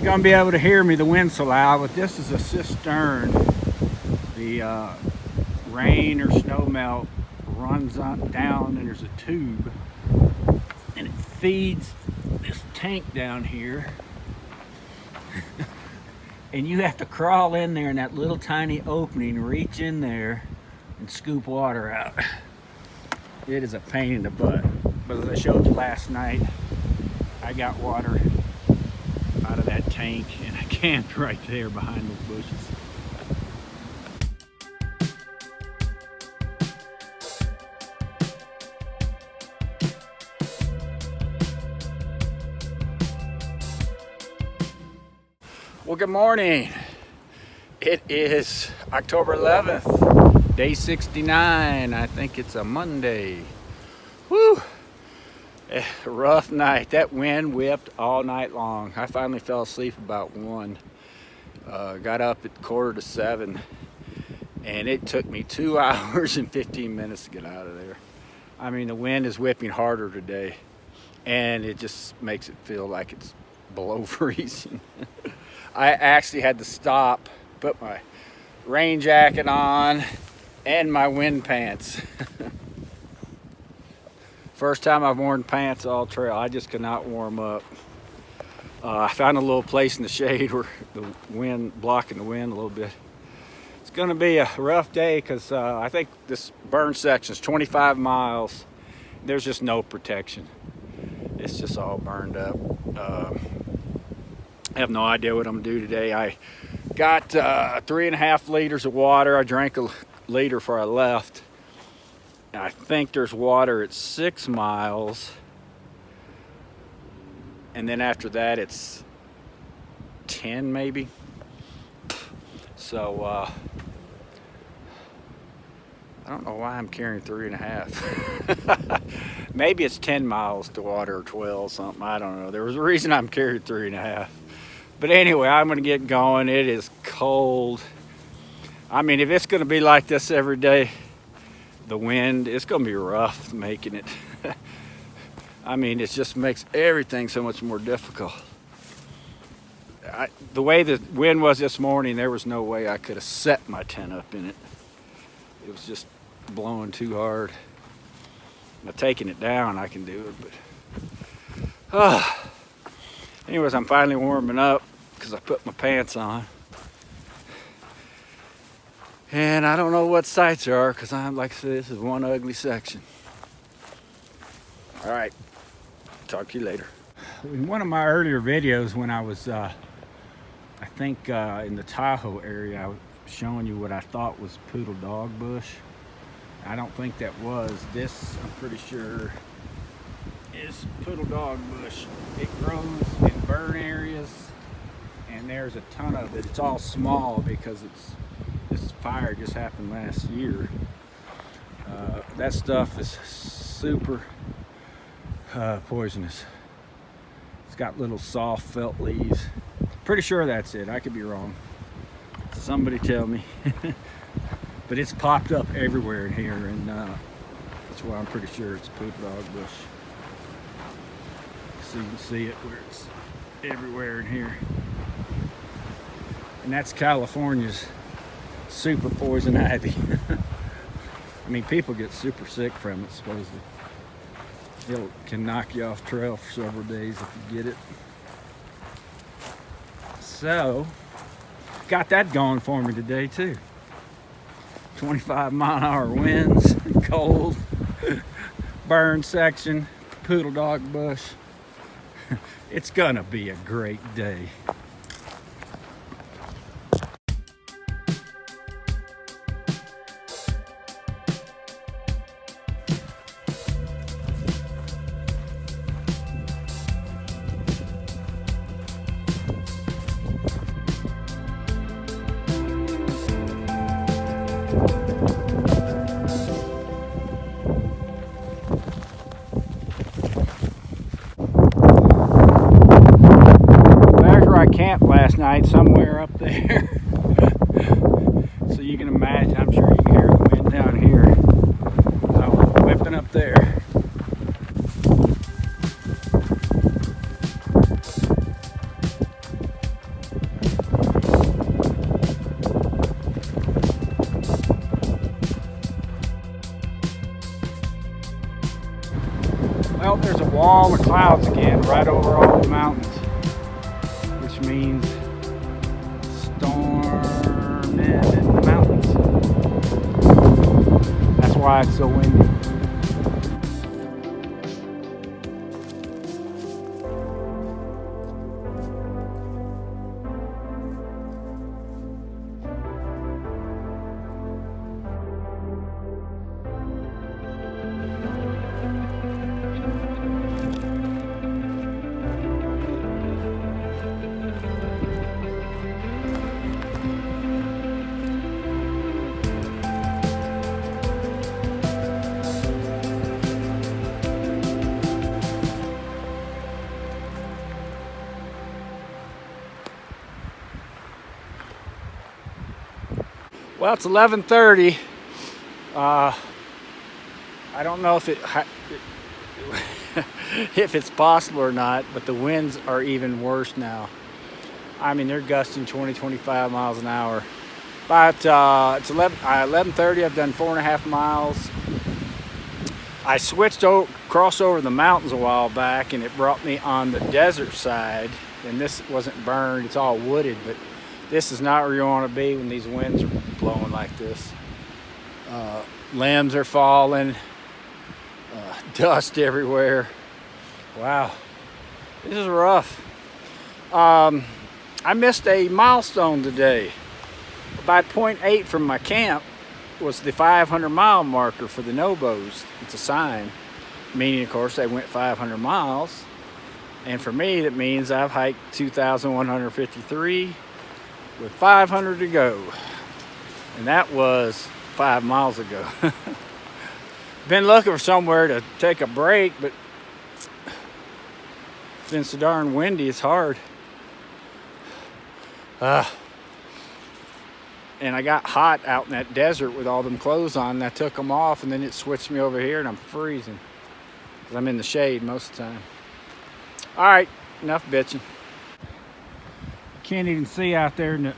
gonna be able to hear me, the wind's so loud, but this is a cistern. The rain or snow melt runs on down and there's a tube and it feeds this tank down here. And you have to crawl in there in that little tiny opening, reach in there and scoop water out. It is a pain in the butt. But as I showed you last night, I got water out of that tank and I camped right there behind those bushes. Well, good morning. It is October 11th, day 69. I think it's a Monday. Whew. A rough night. That wind whipped all night long. I finally fell asleep about 1. Got up at 6:45, and it took me 2 hours and 15 minutes to get out of there. I mean, the wind is whipping harder today, and it just makes it feel like it's below freezing. I actually had to stop, put my rain jacket on and my wind pants. First time I've worn pants all trail. I just could not warm up. I found a little place in the shade where the wind, blocking the wind a little bit. It's gonna be a rough day because I think this burn section is 25 miles. There's just no protection. It's just all burned up. I have no idea what I'm gonna do today. I got 3.5 liters of water. I drank a liter before I left. I think there's water at 6 miles. And then after that, it's 10 maybe. So, I don't know why I'm carrying 3.5. Maybe it's 10 miles to water or 12 something. I don't know. There was a reason I'm carrying 3.5. But anyway, I'm gonna get going. It is cold. I mean, if it's gonna be like this every day, the wind, it's gonna be rough making it. I mean, it just makes everything so much more difficult. The way the wind was this morning, there was no way I could have set my tent up in it. It was just blowing too hard. Now taking it down, I can do it, but anyways, I'm finally warming up because I put my pants on. And I don't know what sights there are because I'm, like I said, this is one ugly section. All right, talk to you later. In one of my earlier videos when I was, I think in the Tahoe area, I was showing you what I thought was poodle dog bush. I don't think that was. This, I'm pretty sure, is poodle dog bush. It grows in burn areas and there's a ton of it. It's all small because this fire just happened last year. That stuff is super poisonous. It's got little soft felt leaves. Pretty sure that's it. I could be wrong. Somebody tell me. But it's popped up everywhere in here, and that's why I'm pretty sure it's poodle dog bush. So you can see it where it's everywhere in here. And that's California's super poison ivy. I mean, people get super sick from it, supposedly. It can knock you off trail for several days if you get it. So, got that going for me today too. 25-mile-an-hour winds, cold, burn section, poodle dog bush. It's gonna be a great day. Camped last night somewhere up there. So you can imagine, I'm sure you can hear the wind down here. I was whipping up there. Well, there's a wall of clouds again right over all the mountains, which means storming in the mountains. That's why it's so windy. Well, it's 11:30. I don't know if if it's possible or not, but the winds are even worse now. I mean, they're gusting 20-25 miles an hour. But it's 11:30. I've done 4.5 miles. I switched crossed over the mountains a while back, and it brought me on the desert side. And this wasn't burned; it's all wooded, but this is not where you want to be when these winds are blowing like this. Limbs are falling, dust everywhere. Wow, this is rough. I missed a milestone today. About 0.8 from my camp was the 500-mile marker for the Nobos. It's a sign, meaning, of course, they went 500 miles. And for me, that means I've hiked 2,153 with 500 to go. And that was 5 miles ago. Been looking for somewhere to take a break, but it's been so darn windy, it's hard. And I got hot out in that desert with all them clothes on, and I took them off, and then it switched me over here, and I'm freezing. 'Cause I'm in the shade most of the time. All right, enough bitching. Can't even see out there in the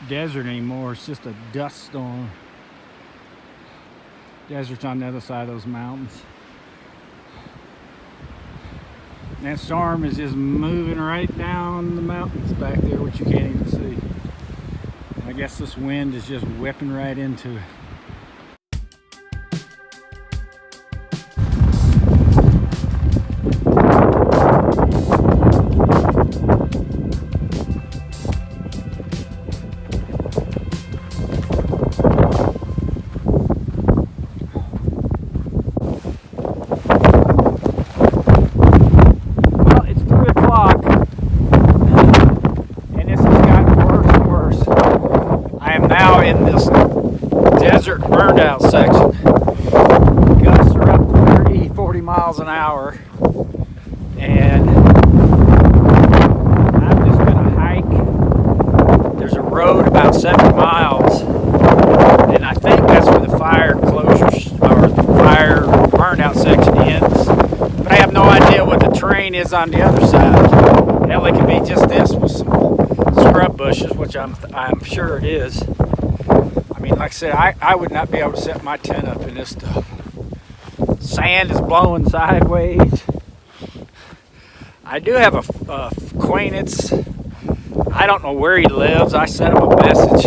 desert anymore. It's just a dust storm. Desert's on the other side of those mountains. And that storm is just moving right down the mountains back there, which you can't even see. I guess this wind is just whipping right into it. In this desert burned out section. Gusts are up to 30-40 miles an hour, and I'm just gonna hike. There's a road about 7 miles, and I think that's where the fire closures or the fire burned out section ends, but I have no idea what the terrain is on the other side. Hell, it could be just this with some scrub bushes, which I'm sure it is. I mean, like I said, I would not be able to set my tent up in this stuff. Sand is blowing sideways. I do have a acquaintance. I don't know where he lives. I sent him a message.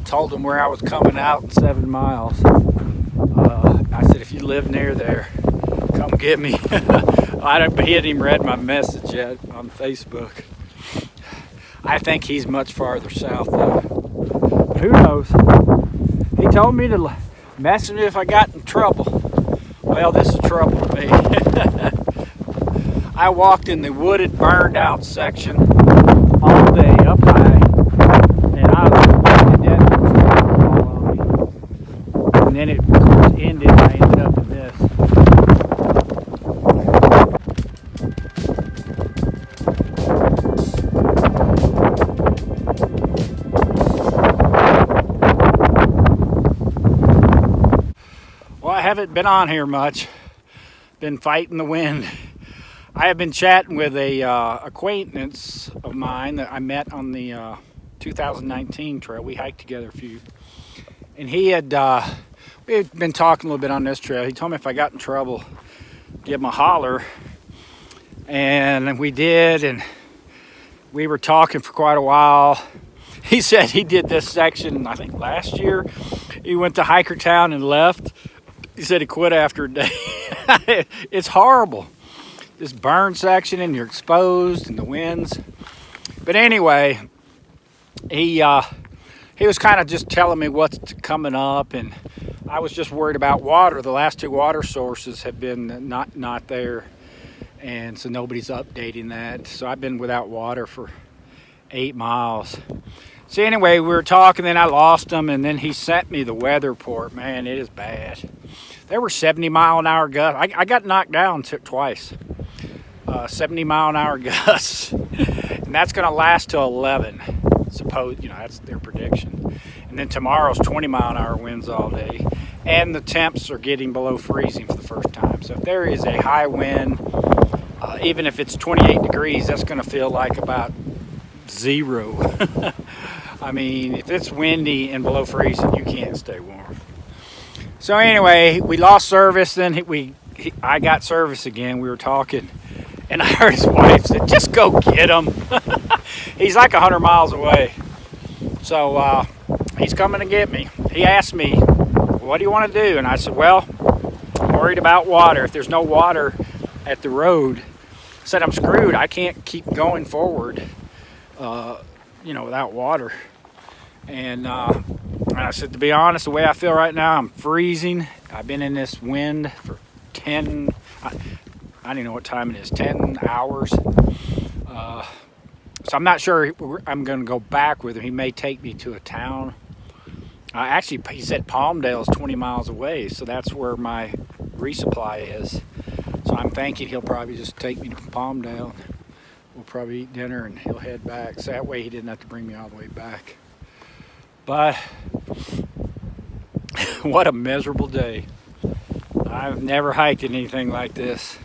Told him where I was coming out in 7 miles. I said, if you live near there, come get me. He hadn't even read my message yet on Facebook. I think he's much farther south, though. But who knows? He told me to message me if I got in trouble. Well, this is trouble to me. I walked in the wooded, burned out section all day up high, and I was dead all on me. And then it ended, and I ended up in this. I haven't been on here much. Been fighting the wind. I have been chatting with a acquaintance of mine that I met on the 2019 trail. We hiked together a few, and we had been talking a little bit on this trail. He told me if I got in trouble give him a holler. And we did, and we were talking for quite a while. He said he did this section, I think last year. He went to Hikertown and left. He said he quit after a day. It's horrible. This burn section, and you're exposed, and the winds. But anyway, he was kind of just telling me what's coming up, and I was just worried about water. The last 2 water sources have been not there, and so nobody's updating that. So I've been without water for 8 miles. So anyway, we were talking, then I lost him, and then he sent me the weather report. Man, it is bad. There were 70-mile-an-hour gusts. I got knocked down twice. 70-mile-an-hour gusts, and that's going to last till 11. That's their prediction. And then tomorrow's 20-mile-an-hour winds all day, and the temps are getting below freezing for the first time. So if there is a high wind, even if it's 28 degrees, that's going to feel like about 0. I mean, if it's windy and below freezing, you can't stay warm. So anyway, we lost service. Then I got service again. We were talking, and I heard his wife say, "Just go get him." He's like 100 miles away. So he's coming to get me. He asked me, "What do you want to do?" And I said, "Well, I'm worried about water. If there's no water at the road," I said, "I'm screwed. I can't keep going forward, without water." And I said, to be honest, the way I feel right now, I'm freezing. I've been in this wind for 10, I don't even know what time it is, 10 hours. So I'm not sure I'm going to go back with him. He may take me to a town. Actually, he said Palmdale is 20 miles away, so that's where my resupply is. So I'm thinking he'll probably just take me to Palmdale. We'll probably eat dinner and he'll head back. So that way he didn't have to bring me all the way back. But what a miserable day. I've never hiked anything like this.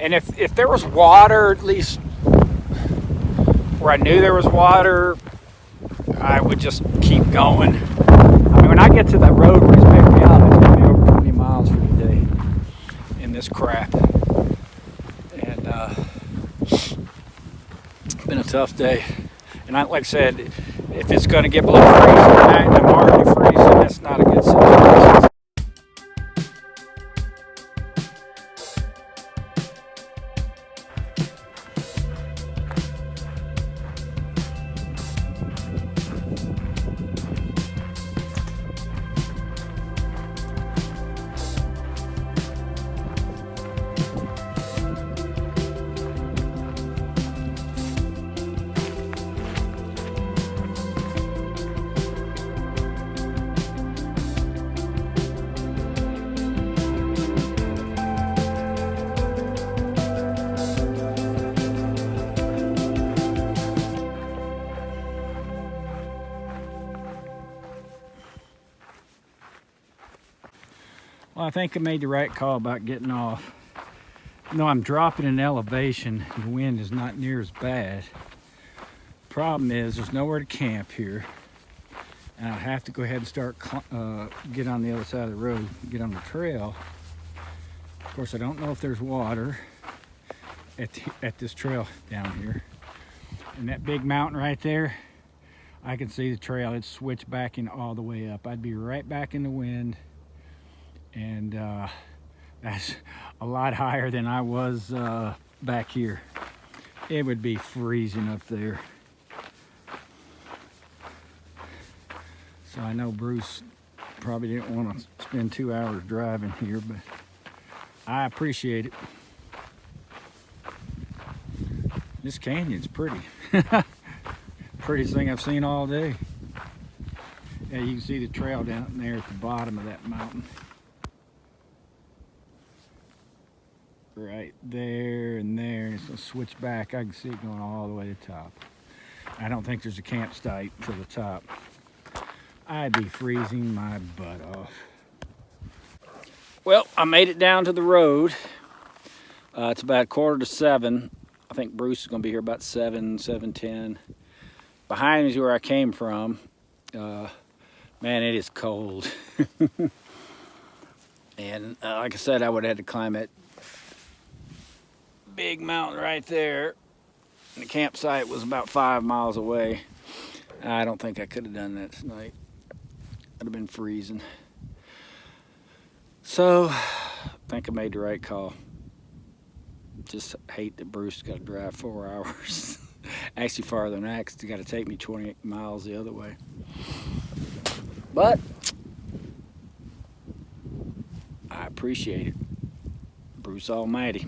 And if there was water, at least where I knew there was water, I would just keep going. I mean, when I get to that road where he's picked me up, it's going to be over 20 miles for the day in this crap. And it's been a tough day. And like I said, if it's going to get below freezing and I'm already freezing, that's not a good situation. Well, I think I made the right call about getting off. No, I'm dropping in elevation. The wind is not near as bad. Problem is, there's nowhere to camp here. And I have to go ahead and start, get on the other side of the road, get on the trail. Of course, I don't know if there's water at this trail down here. And that big mountain right there, I can see the trail. It's switched backing all the way up. I'd be right back in the wind. And that's a lot higher than I was back here. It would be freezing up there. So I know Bruce probably didn't want to spend 2 hours driving here, but I appreciate it. This canyon's pretty. Prettiest thing I've seen all day. Yeah, you can see the trail down there at the bottom of that mountain. Right there and there, and it's gonna switch back. I can see it going all the way to the top. I don't think there's a campsite to the top. I'd be freezing my butt off. Well, I made it down to the road. It's about 6:45. I think Bruce is gonna be here about 7:10. Behind me is where I came from. Man, it is cold. And like I said, I would have had to climb it big mountain right there. And the campsite was about 5 miles away. I don't think I could have done that tonight. I'd have been freezing. So, I think I made the right call. Just hate that Bruce got to drive 4 hours. Actually farther than that, 'cause he got to take me 20 miles the other way. But I appreciate it. Bruce Almighty.